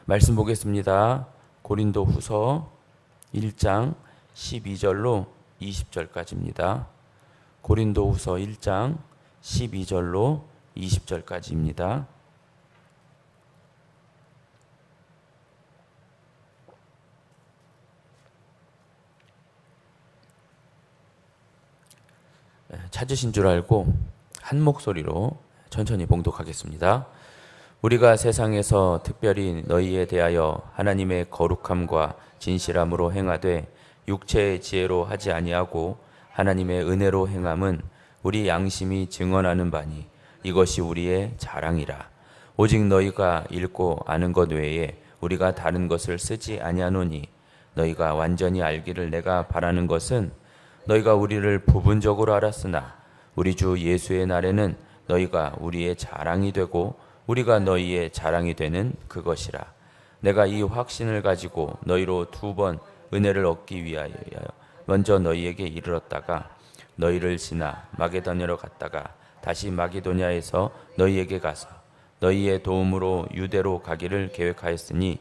말씀 보겠습니다. 고린도후서 1장 12절로 20절까지입니다. 고린도후서 1장 12절로 20절까지입니다. 찾으신 줄 알고 한 목소리로 천천히 봉독하겠습니다. 우리가 세상에서 특별히 너희에 대하여 하나님의 거룩함과 진실함으로 행하되 육체의 지혜로 하지 아니하고 하나님의 은혜로 행함은 우리 양심이 증언하는 바니 이것이 우리의 자랑이라. 오직 너희가 읽고 아는 것 외에 우리가 다른 것을 쓰지 아니하노니 너희가 완전히 알기를 내가 바라는 것은 너희가 우리를 부분적으로 알았으나 우리 주 예수의 날에는 너희가 우리의 자랑이 되고 우리가 너희의 자랑이 되는 그것이라. 내가 이 확신을 가지고 너희로 2번 은혜를 얻기 위하여 먼저 너희에게 이르렀다가 너희를 지나 마게도냐로 갔다가 다시 마게도냐에서 너희에게 가서 너희의 도움으로 유대로 가기를 계획하였으니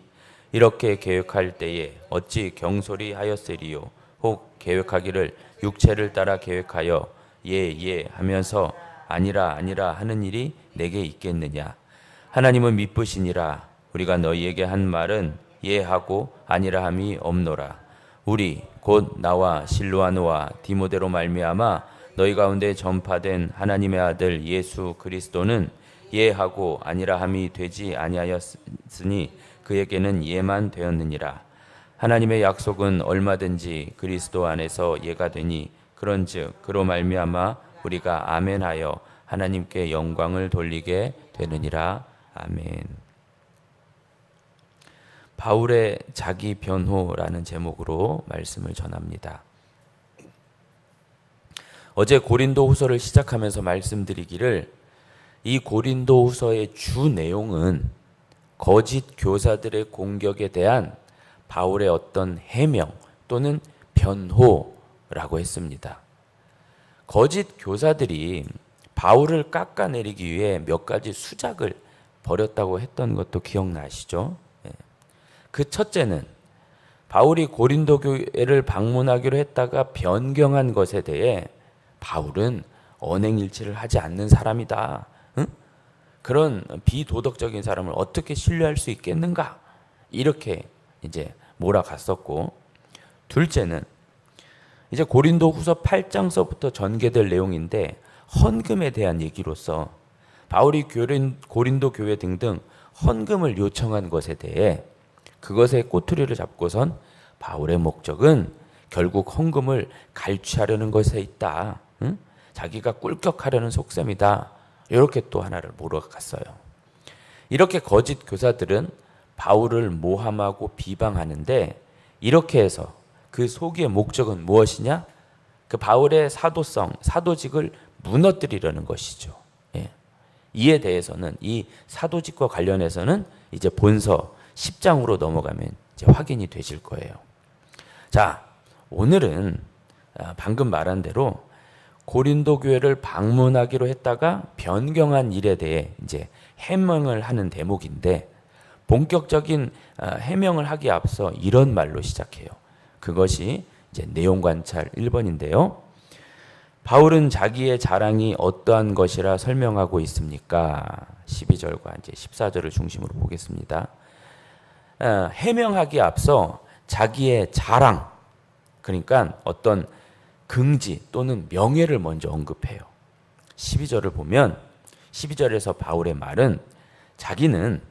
이렇게 계획할 때에 어찌 경솔히 하였으리요. 혹 계획하기를 육체를 따라 계획하여 예 하면서 아니라 하는 일이 내게 있겠느냐. 하나님은 미쁘시니라. 우리가 너희에게 한 말은 예하고 아니라 함이 없노라. 우리 곧 나와 실로아노와 디모데로 말미암아 너희 가운데 전파된 하나님의 아들 예수 그리스도는 예하고 아니라 함이 되지 아니하였으니 그에게는 예만 되었느니라. 하나님의 약속은 얼마든지 그리스도 안에서 예가 되니 그런즉 그로 말미암아 우리가 아멘하여 하나님께 영광을 돌리게 되느니라. 아멘. 바울의 자기 변호라는 제목으로 말씀을 전합니다. 어제 고린도후서를 시작하면서 말씀드리기를 이 고린도후서의 주 내용은 거짓 교사들의 공격에 대한 바울의 어떤 해명 또는 변호라고 했습니다. 거짓 교사들이 바울을 깎아내리기 위해 몇 가지 수작을 벌였다고 했던 것도 기억나시죠? 그 첫째는 바울이 고린도 교회를 방문하기로 했다가 변경한 것에 대해 바울은 언행일치를 하지 않는 사람이다. 응? 그런 비도덕적인 사람을 어떻게 신뢰할 수 있겠는가? 이렇게 이제 몰아갔었고, 둘째는 이제 고린도후서 8장서부터 전개될 내용인데 헌금에 대한 얘기로서 바울이 고린도 교회 등등 헌금을 요청한 것에 대해 그것의 꼬투리를 잡고선 바울의 목적은 결국 헌금을 갈취하려는 것에 있다. 응? 자기가 꿀격하려는 속셈이다. 이렇게 또 하나를 몰아갔어요. 이렇게 거짓 교사들은 바울을 모함하고 비방하는데 이렇게 해서 그 속의 목적은 무엇이냐? 그 바울의 사도성, 사도직을 무너뜨리려는 것이죠. 예. 이에 대해서는 이 사도직과 관련해서는 이제 본서 10장으로 넘어가면 이제 확인이 되실 거예요. 자, 오늘은 방금 말한 대로 고린도 교회를 방문하기로 했다가 변경한 일에 대해 이제 해명을 하는 대목인데 본격적인 해명을 하기에 앞서 이런 말로 시작해요. 그것이 이제 내용 관찰 1번인데요. 바울은 자기의 자랑이 어떠한 것이라 설명하고 있습니까? 12절과 이제 14절을 중심으로 보겠습니다. 해명하기에 앞서 자기의 자랑, 그러니까 어떤 긍지 또는 명예를 먼저 언급해요. 12절을 보면 12절에서 바울의 말은 자기는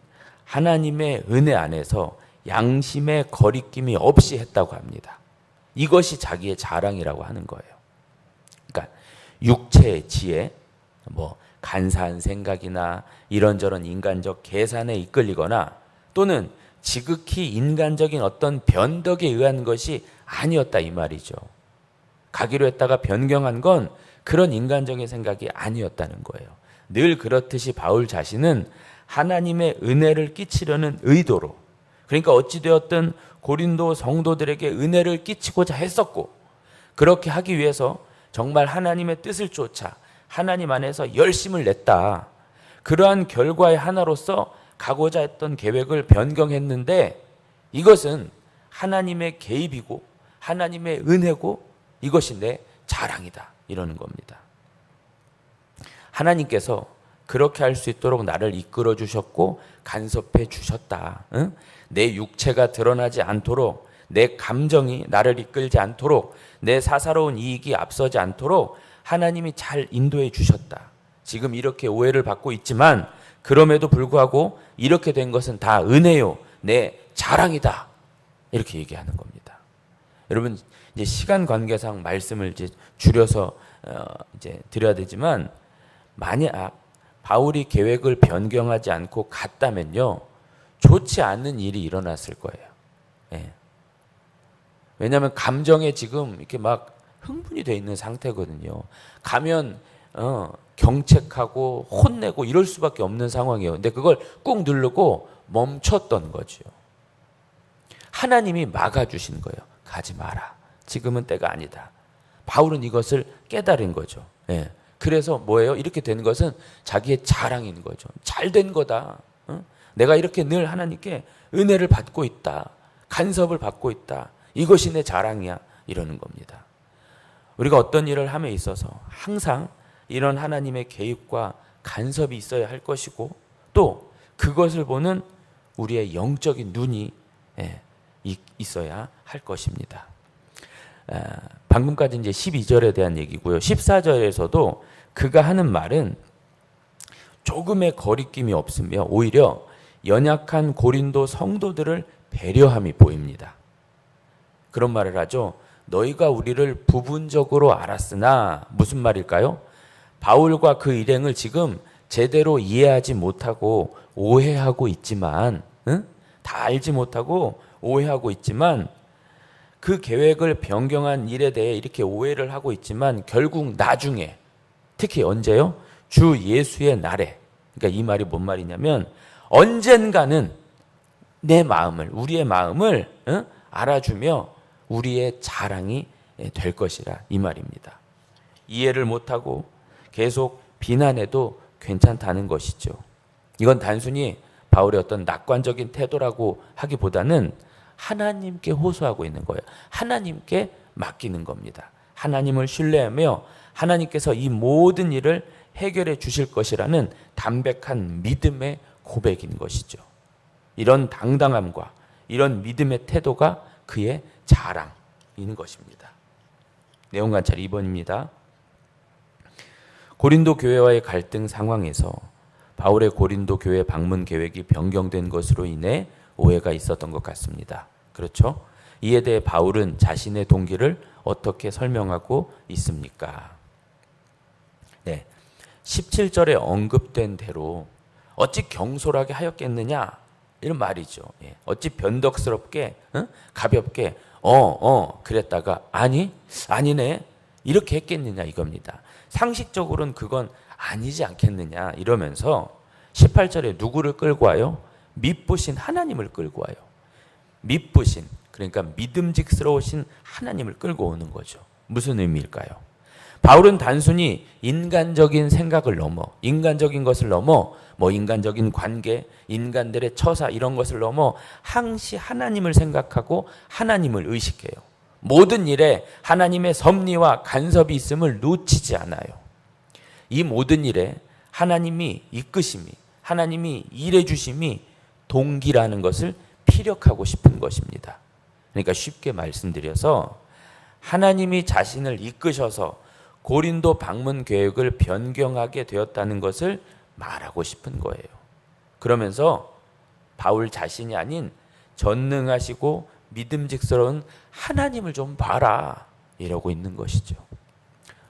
하나님의 은혜 안에서 양심의 거리낌이 없이 했다고 합니다. 이것이 자기의 자랑이라고 하는 거예요. 그러니까 육체의 지혜, 간사한 생각이나 이런저런 인간적 계산에 이끌리거나 또는 지극히 인간적인 어떤 변덕에 의한 것이 아니었다 이 말이죠. 가기로 했다가 변경한 건 그런 인간적인 생각이 아니었다는 거예요. 늘 그렇듯이 바울 자신은 하나님의 은혜를 끼치려는 의도로, 그러니까 어찌되었든 고린도 성도들에게 은혜를 끼치고자 했었고, 그렇게 하기 위해서 정말 하나님의 뜻을 쫓아 하나님 안에서 열심을 냈다. 그러한 결과의 하나로서 가고자 했던 계획을 변경했는데 이것은 하나님의 개입이고 하나님의 은혜고 이것이 내 자랑이다 이러는 겁니다. 하나님께서 그렇게 할 수 있도록 나를 이끌어 주셨고 간섭해 주셨다. 응? 내 육체가 드러나지 않도록, 내 감정이 나를 이끌지 않도록, 내 사사로운 이익이 앞서지 않도록 하나님이 잘 인도해 주셨다. 지금 이렇게 오해를 받고 있지만 그럼에도 불구하고 이렇게 된 것은 다 은혜요, 내 자랑이다. 이렇게 얘기하는 겁니다. 여러분, 이제 시간 관계상 말씀을 이제 줄여서 이제 드려야 되지만, 만약 바울이 계획을 변경하지 않고 갔다면요, 좋지 않은 일이 일어났을 거예요. 예. 왜냐하면 감정에 지금 이렇게 막 흥분이 돼 있는 상태거든요. 가면 경책하고 혼내고 이럴 수밖에 없는 상황이에요. 근데 그걸 꾹 누르고 멈췄던 거죠. 하나님이 막아주신 거예요. 가지 마라. 지금은 때가 아니다. 바울은 이것을 깨달은 거죠. 예. 그래서 뭐예요? 이렇게 된 것은 자기의 자랑인 거죠. 잘된 거다. 내가 이렇게 늘 하나님께 은혜를 받고 있다. 간섭을 받고 있다. 이것이 내 자랑이야. 이러는 겁니다. 우리가 어떤 일을 함에 있어서 항상 이런 하나님의 개입과 간섭이 있어야 할 것이고, 또 그것을 보는 우리의 영적인 눈이 있어야 할 것입니다. 방금까지 이제 12절에 대한 얘기고요. 14절에서도 그가 하는 말은 조금의 거리낌이 없으며 오히려 연약한 고린도 성도들을 배려함이 보입니다. 그런 말을 하죠. 너희가 우리를 부분적으로 알았으나, 무슨 말일까요? 바울과 그 일행을 지금 제대로 이해하지 못하고 오해하고 있지만, 다 알지 못하고 오해하고 있지만, 그 계획을 변경한 일에 대해 이렇게 오해를 하고 있지만 결국 나중에, 특히 언제요? 주 예수의 날에. 그러니까 이 말이 뭔 말이냐면 언젠가는 내 마음을, 우리의 마음을 알아주며 우리의 자랑이 될 것이라, 이 말입니다. 이해를 못하고 계속 비난해도 괜찮다는 것이죠. 이건 단순히 바울의 어떤 낙관적인 태도라고 하기보다는 하나님께 호소하고 있는 거예요. 하나님께 맡기는 겁니다. 하나님을 신뢰하며 하나님께서 이 모든 일을 해결해 주실 것이라는 담백한 믿음의 고백인 것이죠. 이런 당당함과 이런 믿음의 태도가 그의 자랑인 것입니다. 내용 관찰 2번입니다. 고린도 교회와의 갈등 상황에서 바울의 고린도 교회 방문 계획이 변경된 것으로 인해 오해가 있었던 것 같습니다. 그렇죠? 이에 대해 바울은 자신의 동기를 어떻게 설명하고 있습니까? 네, 17절에 언급된 대로 어찌 경솔하게 하였겠느냐, 이런 말이죠. 예. 어찌 변덕스럽게 가볍게 그랬다가 아니네 이렇게 했겠느냐 이겁니다. 상식적으로는 그건 아니지 않겠느냐 이러면서 18절에 누구를 끌고 와요? 미쁘신 하나님을 끌고 와요. 미쁘신, 그러니까 믿음직스러우신 하나님을 끌고 오는 거죠. 무슨 의미일까요? 바울은 단순히 인간적인 생각을 넘어, 인간적인 것을 넘어, 인간적인 관계, 인간들의 처사 이런 것을 넘어 항시 하나님을 생각하고 하나님을 의식해요. 모든 일에 하나님의 섭리와 간섭이 있음을 놓치지 않아요. 이 모든 일에 하나님이 이끄심이, 하나님이 일해 주심이 동기라는 것을 피력하고 싶은 것입니다. 그러니까 쉽게 말씀드려서 하나님이 자신을 이끄셔서 고린도 방문 계획을 변경하게 되었다는 것을 말하고 싶은 거예요. 그러면서 바울 자신이 아닌 전능하시고 믿음직스러운 하나님을 좀 봐라 이러고 있는 것이죠.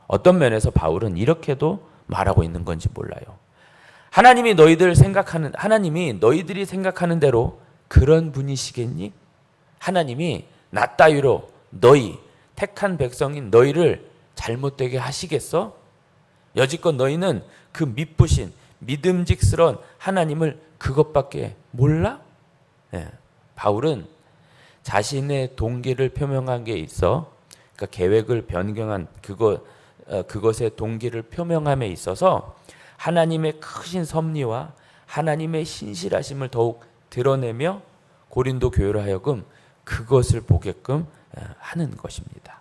어떤 면에서 바울은 이렇게도 말하고 있는 건지 몰라요. 하나님이 너희들이 생각하는 대로 그런 분이시겠니? 하나님이 나 따위로 너희 택한 백성인 너희를 잘못되게 하시겠어? 여지껏 너희는 그 미쁘신 믿음직스러운 하나님을 그것밖에 몰라? 네. 바울은 자신의 동기를 표명한 게 있어, 그러니까 계획을 변경한 그것의 동기를 표명함에 있어서 하나님의 크신 섭리와 하나님의 신실하심을 더욱 드러내며 고린도 교회로 하여금 그것을 보게끔 하는 것입니다.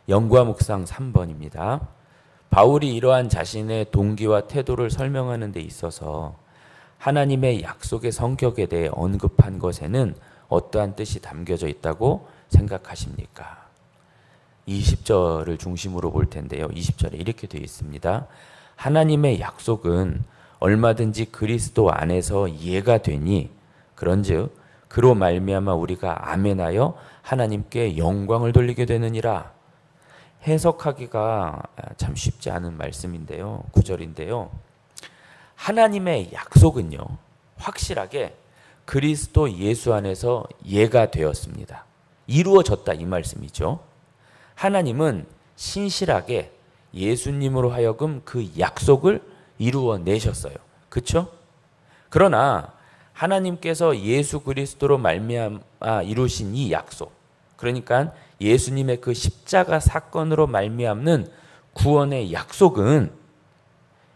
연구와 묵상 3번입니다. 바울이 이러한 자신의 동기와 태도를 설명하는 데 있어서 하나님의 약속의 성격에 대해 언급한 것에는 어떠한 뜻이 담겨져 있다고 생각하십니까? 20절을 중심으로 볼 텐데요. 20절에 이렇게 되어 있습니다. 하나님의 약속은 얼마든지 그리스도 안에서 이해가 되니 그런즉 그로 말미암아 우리가 아멘하여 하나님께 영광을 돌리게 되느니라. 해석하기가 참 쉽지 않은 말씀인데요. 9절인데요. 하나님의 약속은요, 확실하게 그리스도 예수 안에서 예가 되었습니다. 이루어졌다 이 말씀이죠. 하나님은 신실하게 예수님으로 하여금 그 약속을 이루어내셨어요. 그렇죠? 그러나 하나님께서 예수 그리스도로 말미암아 이루신 이 약속, 그러니까 예수님의 그 십자가 사건으로 말미암는 구원의 약속은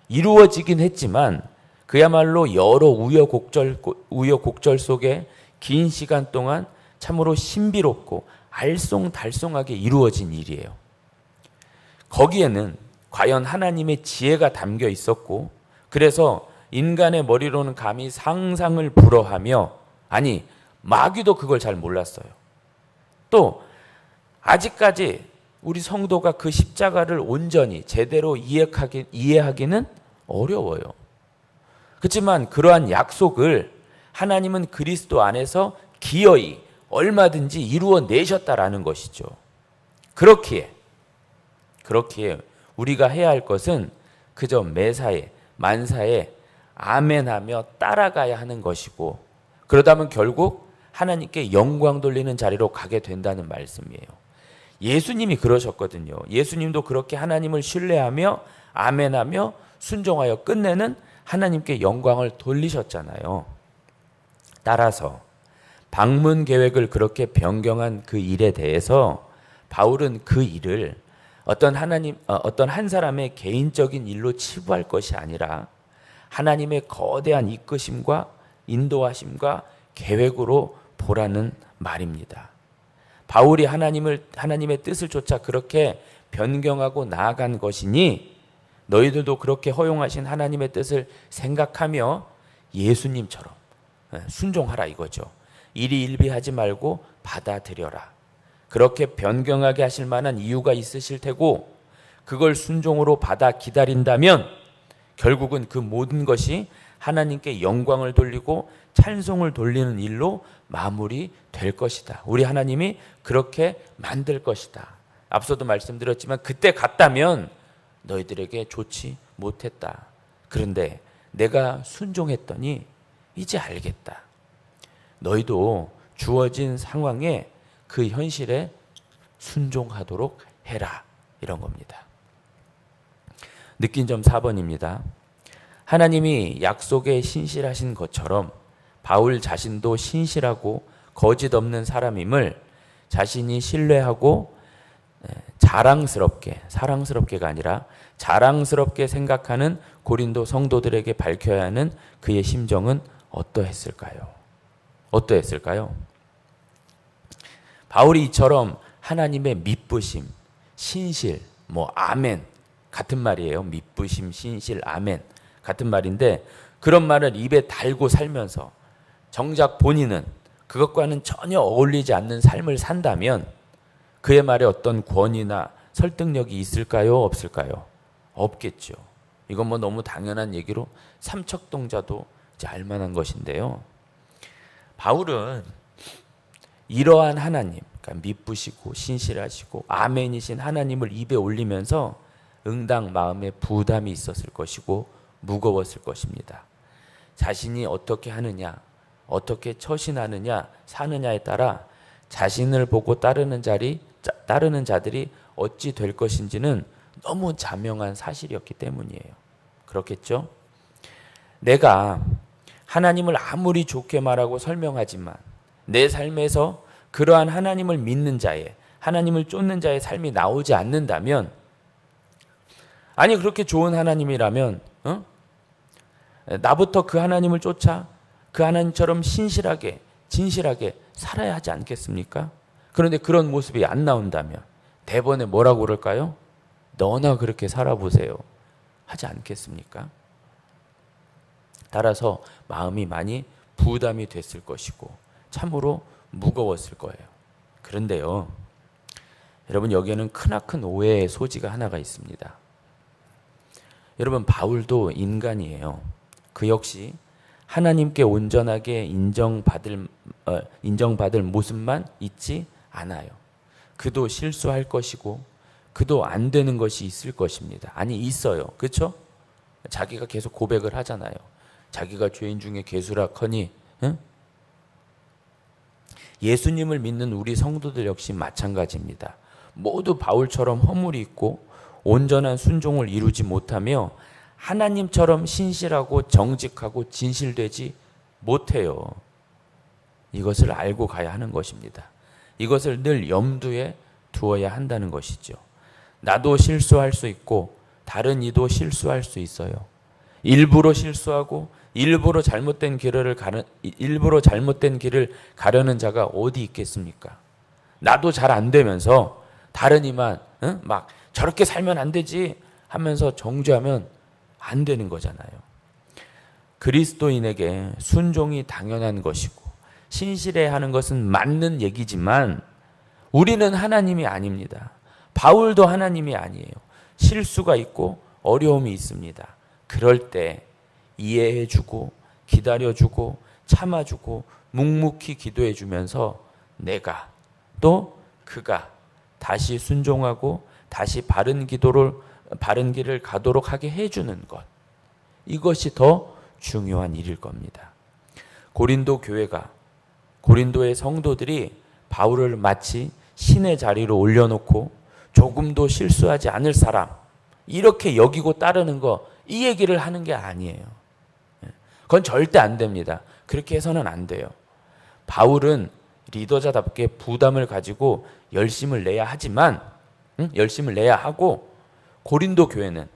이루어지긴 했지만 그야말로 여러 우여곡절 속에 긴 시간 동안 참으로 신비롭고 알쏭달쏭하게 이루어진 일이에요. 거기에는 과연 하나님의 지혜가 담겨 있었고, 그래서 인간의 머리로는 감히 상상을 불허하며, 아니 마귀도 그걸 잘 몰랐어요. 또 아직까지 우리 성도가 그 십자가를 온전히 제대로 이해하기는 어려워요. 그렇지만 그러한 약속을 하나님은 그리스도 안에서 기어이 얼마든지 이루어내셨다라는 것이죠. 그렇기에 우리가 해야 할 것은 그저 매사에 만사에 아멘하며 따라가야 하는 것이고, 그러다면 결국 하나님께 영광 돌리는 자리로 가게 된다는 말씀이에요. 예수님이 그러셨거든요. 예수님도 그렇게 하나님을 신뢰하며 아멘하며 순종하여 끝내는 하나님께 영광을 돌리셨잖아요. 따라서 방문 계획을 그렇게 변경한 그 일에 대해서 바울은 그 일을 어떤 한 사람의 개인적인 일로 치부할 것이 아니라 하나님의 거대한 이끄심과 인도하심과 계획으로 보라는 말입니다. 바울이 하나님의 뜻을 쫓아 그렇게 변경하고 나아간 것이니 너희들도 그렇게 허용하신 하나님의 뜻을 생각하며 예수님처럼 순종하라 이거죠. 일희일비하지 말고 받아들여라. 그렇게 변경하게 하실 만한 이유가 있으실 테고, 그걸 순종으로 받아 기다린다면 결국은 그 모든 것이 하나님께 영광을 돌리고 찬송을 돌리는 일로 마무리될 것이다. 우리 하나님이 그렇게 만들 것이다. 앞서도 말씀드렸지만 그때 갔다면 너희들에게 좋지 못했다. 그런데 내가 순종했더니 이제 알겠다. 너희도 주어진 상황에 그 현실에 순종하도록 해라. 이런 겁니다. 느낀 점 4번입니다. 하나님이 약속에 신실하신 것처럼 바울 자신도 신실하고 거짓 없는 사람임을 자신이 신뢰하고 사랑스럽게가 아니라 자랑스럽게 생각하는 고린도 성도들에게 밝혀야 하는 그의 심정은 어떠했을까요? 바울이 이처럼 하나님의 미쁘심, 신실, 아멘 같은 말이에요. 미쁘심, 신실, 아멘 같은 말인데, 그런 말을 입에 달고 살면서 정작 본인은 그것과는 전혀 어울리지 않는 삶을 산다면 그의 말에 어떤 권위나 설득력이 있을까요? 없을까요? 없겠죠. 이건 너무 당연한 얘기로 삼척동자도 알만한 것인데요. 바울은 이러한 하나님, 그러니까 미쁘시고 신실하시고 아멘이신 하나님을 입에 올리면서 응당 마음에 부담이 있었을 것이고 무거웠을 것입니다. 자신이 어떻게 하느냐, 어떻게 처신하느냐, 사느냐에 따라 자신을 보고 따르는 자들이 어찌 될 것인지는 너무 자명한 사실이었기 때문이에요. 그렇겠죠? 내가 하나님을 아무리 좋게 말하고 설명하지만 내 삶에서 그러한 하나님을 믿는 자의, 하나님을 쫓는 자의 삶이 나오지 않는다면, 아니 그렇게 좋은 하나님이라면 나부터 그 하나님을 쫓아 그 하나님처럼 신실하게 진실하게 살아야 하지 않겠습니까? 그런데 그런 모습이 안 나온다면 대번에 뭐라고 그럴까요? 너나 그렇게 살아보세요 하지 않겠습니까? 따라서 마음이 많이 부담이 됐을 것이고 참으로 무거웠을 거예요. 그런데요, 여러분, 여기에는 크나큰 오해의 소지가 하나가 있습니다. 여러분, 바울도 인간이에요. 그 역시 하나님께 온전하게 인정받을 모습만 있지 않아요. 그도 실수할 것이고 그도 안 되는 것이 있을 것입니다. 아니, 있어요. 그렇죠? 자기가 계속 고백을 하잖아요. 자기가 죄인 중에 괴수락하니. 응? 예수님을 믿는 우리 성도들 역시 마찬가지입니다. 모두 바울처럼 허물이 있고 온전한 순종을 이루지 못하며 하나님처럼 신실하고 정직하고 진실되지 못해요. 이것을 알고 가야 하는 것입니다. 이것을 늘 염두에 두어야 한다는 것이죠. 나도 실수할 수 있고 다른 이도 실수할 수 있어요. 일부러 실수하고 일부러 잘못된 길을 가려는 자가 어디 있겠습니까? 나도 잘 안 되면서 다른 이만 막 저렇게 살면 안 되지 하면서 정죄하면 안 되는 거잖아요. 그리스도인에게 순종이 당연한 것이고 신실해야 하는 것은 맞는 얘기지만 우리는 하나님이 아닙니다. 바울도 하나님이 아니에요. 실수가 있고 어려움이 있습니다. 그럴 때 이해해주고 기다려주고 참아주고 묵묵히 기도해주면서 내가 또 그가 다시 순종하고 다시 바른 길을 가도록 하게 해주는 것, 이것이 더 중요한 일일 겁니다. 고린도의 성도들이 바울을 마치 신의 자리로 올려놓고 조금도 실수하지 않을 사람 이렇게 여기고 따르는 거, 이 얘기를 하는 게 아니에요. 그건 절대 안 됩니다. 그렇게 해서는 안 돼요. 바울은 리더자답게 부담을 가지고 열심을 내야 하지만 열심을 내야 하고, 고린도 교회는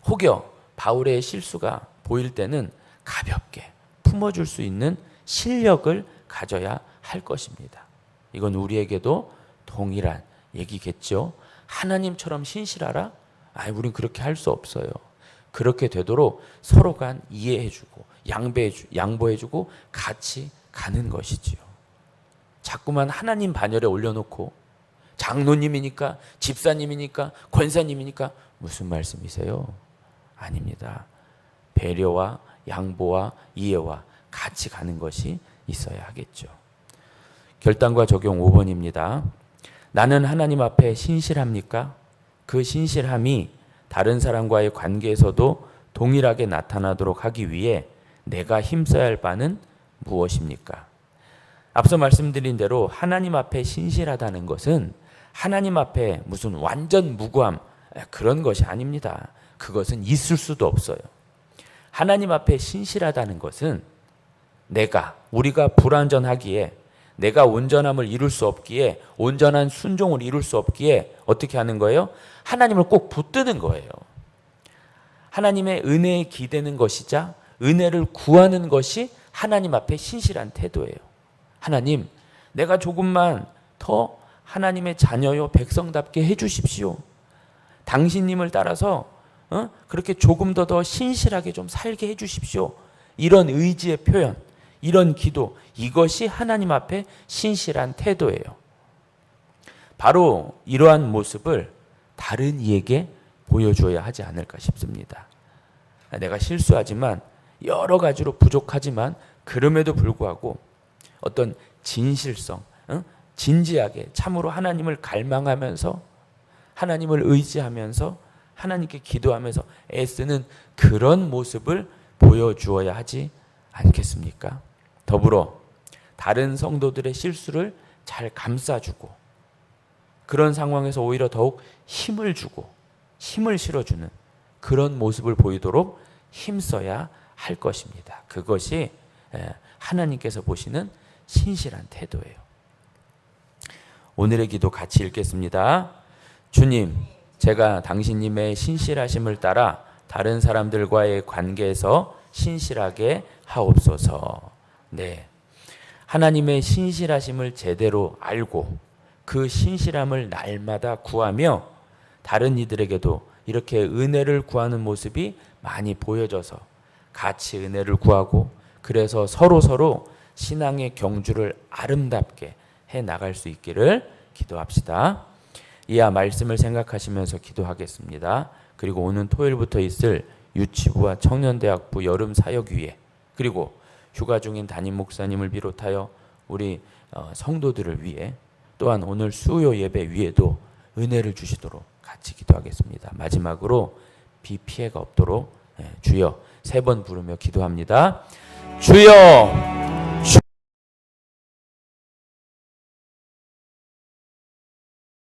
혹여 바울의 실수가 보일 때는 가볍게 품어줄 수 있는 실력을 가져야 할 것입니다. 이건 우리에게도 동일한 얘기겠죠. 하나님처럼 신실하라? 우린 그렇게 할 수 없어요. 그렇게 되도록 서로 간 이해해주고 양보해주고 같이 가는 것이지요. 자꾸만 하나님 반열에 올려놓고 장로님이니까 집사님이니까 권사님이니까 무슨 말씀이세요? 아닙니다. 배려와 양보와 이해와 같이 가는 것이 있어야 하겠죠. 결단과 적용 5번입니다. 나는 하나님 앞에 신실합니까? 그 신실함이 다른 사람과의 관계에서도 동일하게 나타나도록 하기 위해 내가 힘써야 할 바는 무엇입니까? 앞서 말씀드린 대로 하나님 앞에 신실하다는 것은 하나님 앞에 무슨 완전 무고함 그런 것이 아닙니다. 그것은 있을 수도 없어요. 하나님 앞에 신실하다는 것은 우리가 불완전하기에, 내가 온전함을 이룰 수 없기에, 온전한 순종을 이룰 수 없기에 어떻게 하는 거예요? 하나님을 꼭 붙드는 거예요. 하나님의 은혜에 기대는 것이자 은혜를 구하는 것이 하나님 앞에 신실한 태도예요. 하나님, 내가 조금만 더 하나님의 자녀요 백성답게 해주십시오. 당신님을 따라서 그렇게 조금 더 신실하게 좀 살게 해주십시오. 이런 의지의 표현, 이런 기도, 이것이 하나님 앞에 신실한 태도예요. 바로 이러한 모습을 다른 이에게 보여줘야 하지 않을까 싶습니다. 내가 실수하지만 여러 가지로 부족하지만 그럼에도 불구하고 어떤 진실성, 진지하게 참으로 하나님을 갈망하면서 하나님을 의지하면서 하나님께 기도하면서 애쓰는 그런 모습을 보여주어야 하지 않겠습니까? 더불어 다른 성도들의 실수를 잘 감싸주고 그런 상황에서 오히려 더욱 힘을 주고 힘을 실어주는 그런 모습을 보이도록 힘써야 할 것입니다. 그것이 하나님께서 보시는 신실한 태도예요. 오늘의 기도 같이 읽겠습니다. 주님, 제가 당신님의 신실하심을 따라 다른 사람들과의 관계에서 신실하게 하옵소서. 네. 하나님의 신실하심을 제대로 알고 그 신실함을 날마다 구하며 다른 이들에게도 이렇게 은혜를 구하는 모습이 많이 보여져서 같이 은혜를 구하고 그래서 서로 신앙의 경주를 아름답게 해 나갈 수 있기를 기도합시다. 이하 말씀을 생각하시면서 기도하겠습니다. 그리고 오는 토요일부터 있을 유치부와 청년대학부 여름 사역위에 그리고 휴가 중인 담임 목사님을 비롯하여 우리 성도들을 위해 또한 오늘 수요 예배 위에도 은혜를 주시도록 같이 기도하겠습니다. 마지막으로 비 피해가 없도록 주여 3번 부르며 기도합니다. 주여